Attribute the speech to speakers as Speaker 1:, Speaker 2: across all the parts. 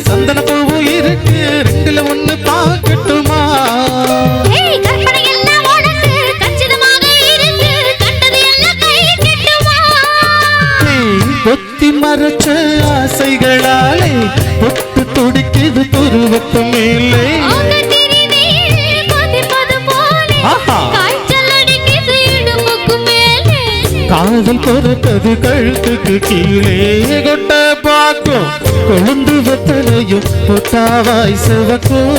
Speaker 1: சந்தன பூவும் இருக்கு ரெண்டுல ஒண்ணு பார்க்கட்டுமா பொத்தி மறைச்ச ஆசைகளாலே பொட்டு துடிக்குது துருவத்து மேலே காதல் பொறுத்தது கழுத்துக்கு கீழே கொட்ட பார்க்கும் கொழுந்து வெத்தலையும் பொட்டாவாய் சிவக்கும்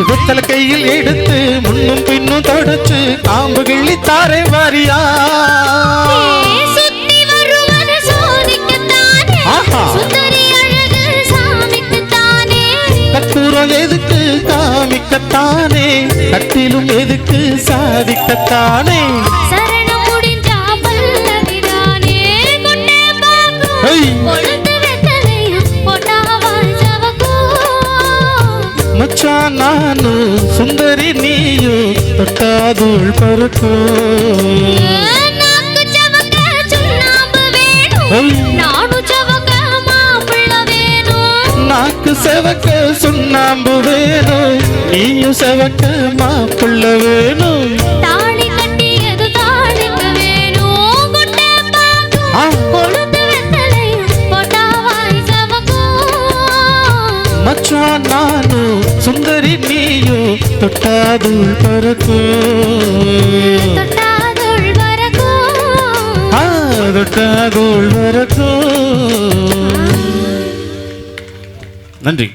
Speaker 1: வெத்தல கையில் எடுத்து முன்னும் பின்னும் தொடச்சு காம்பு கிள்ளி தாரை வாரியா கற்பூரம் எதுக்கு காமிக்கத்தானே கட்டிலும் எதுக்கு சாதிக்கத்தானே மச்சான் நானு சுந்தரி நீயும் தொட்டாதுள் பறக்கும் நாக்கு செவக்க சுண்ணாம்பு வேணும் நீயும் செவக்க மாப்பிள்ள வேணும் மச்சான் நானு சுந்தரி நீயும் தொட்டாதுள் பறக்கும் தொட்டாதுள் பறக்கும். நன்றி.